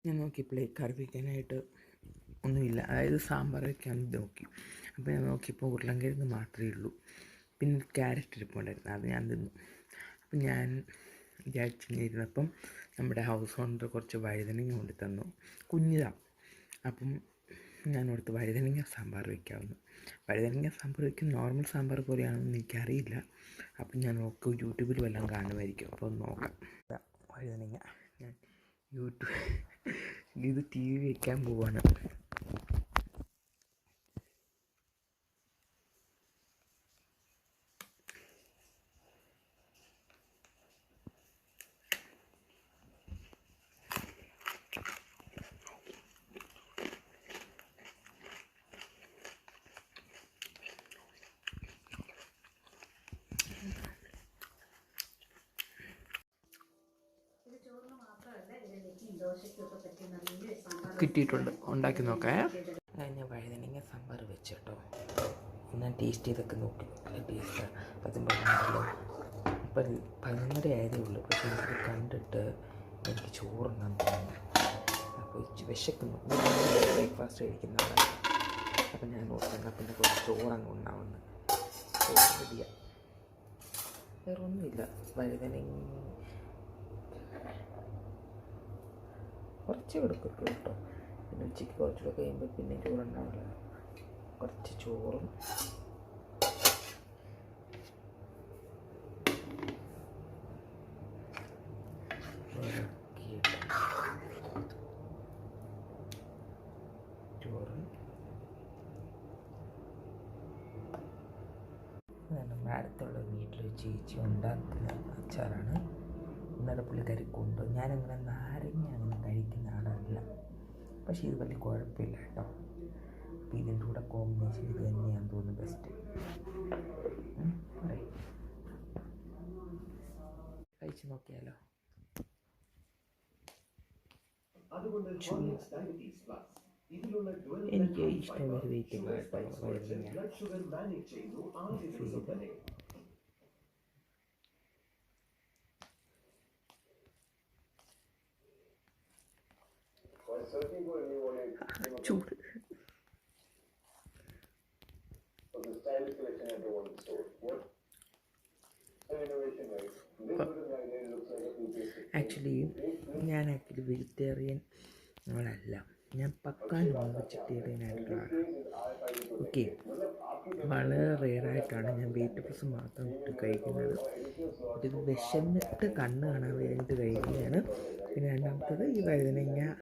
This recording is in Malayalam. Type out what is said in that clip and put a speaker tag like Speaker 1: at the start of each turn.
Speaker 1: ഞാൻ നോക്കിയപ്പോഴേ കറി വയ്ക്കാനായിട്ട് ഒന്നുമില്ല, അതായത് സാമ്പാർ വയ്ക്കാൻ നോക്കി. അപ്പോൾ ഞാൻ നോക്കിയപ്പോൾ ഉരുളൻകിഴങ്ങ് മാത്രമേ ഉള്ളൂ. പിന്നെ ക്യാരറ്റ് ഇരിപ്പുണ്ടായിരുന്നു, അത് ഞാൻ തിന്നു. അപ്പം ഞാൻ വിചാരിച്ചിരുന്നപ്പം നമ്മുടെ ഹൗസ് ഓണർ കുറച്ച് വഴുതനങ്ങ കൊണ്ട് തന്നു, കുഞ്ഞിതാണ്. അപ്പം ഞാൻ ഓർത്ത് വഴുതനങ്ങ സാമ്പാർ വയ്ക്കാമെന്ന്. വഴുതനങ്ങ സാമ്പാർ വയ്ക്കും നോർമൽ സാമ്പാർ പോലെയാണെന്ന് എനിക്കറിയില്ല. അപ്പം ഞാൻ നോക്കും യൂട്യൂബിൽ വല്ലതും കാണുമായിരിക്കും, അപ്പോൾ ഒന്ന് നോക്കാം. വഴുതനങ്ങ ഞാൻ യൂട്യൂബ് ഇത് TV വയ്ക്കാൻ പോവാണ്. കിട്ടിയിട്ടുണ്ട്, ഉണ്ടാക്കി നോക്കാം. ഞാൻ വഴുതനങ്ങ സാമ്പാർ വെച്ചിട്ടോ, ഞാൻ ടേസ്റ്റ് ചെയ്തൊക്കെ നോക്കി. ടേസ്റ്റ് അതും പറഞ്ഞല്ലോ. ഇപ്പം 11:30 ആയതേ ഉള്ളൂ, പക്ഷേ എനിക്കത് കണ്ടിട്ട് എനിക്ക് ചോറുണ്ടാൻ തോന്നുന്നു. അപ്പോൾ വിശക്കുന്നു, ബ്രേക്ക്ഫാസ്റ്റ് കഴിക്കുന്നതാണ്. അപ്പം ഞാൻ ഓർക്കണം പിന്നെ കുറച്ച് ചോറങ്ങ് ഉണ്ടാവുന്നു. ചോറ് റെഡിയാണ്, വേറെ ഒന്നുമില്ല. വഴുതനങ്ങ കുറച്ച് കൊടുക്കട്ടു കേട്ടോ, പിന്നെ ഉച്ചയ്ക്ക് കുറച്ചുകൂടെ കഴിയുമ്പോൾ പിന്നെ ചോറുണ്ടാവില്ല. കുറച്ച് ചോറും നമ്മുടെ അടുത്തുള്ള വീട്ടിൽ ചേച്ചി ഉണ്ടാക്കുന്ന അച്ചാറാണ്. ഇന്നലെ പുള്ളിക്കാരി കൊണ്ട്, ഞാനങ്ങനെ നാരങ്ങ അങ്ങനെ കഴിക്കുന്ന ആളല്ല, പക്ഷേ ഇത് വലിയ കുഴപ്പമില്ല കേട്ടോ. അപ്പോൾ ഇതിൻ്റെ കൂടെ കോമ്പിനേഷൻ ഇത് തന്നെയാണെന്ന് തോന്നുന്നു ബെസ്റ്റ്. കഴിച്ച് നോക്കിയാലോ. എനിക്ക് ഇഷ്ടമുള്ളൊരു വെജിറ്റബിൾ കേട്ടോ വഴുതനങ്ങ. ചൂട് ഞാൻ വെജിറ്റേറിയൻ ആളല്ല, ഞാൻ പക്കാ നോൺ വെജിറ്റേറിയൻ ആയിട്ടുള്ള. ഓക്കെ, വളരെ റെയറായിട്ടാണ് ഞാൻ വെജിറ്റബിൾസ് മാത്രം ഇട്ട് കഴിക്കുന്നത്. ഇത് വിശന്നിട്ട് കണ്ണ് കാണാൻ വേണ്ടിയിട്ട് കഴിക്കുന്നതാണ്. പിന്നെ രണ്ടാമത്തത് ഈ വഴുതനങ്ങ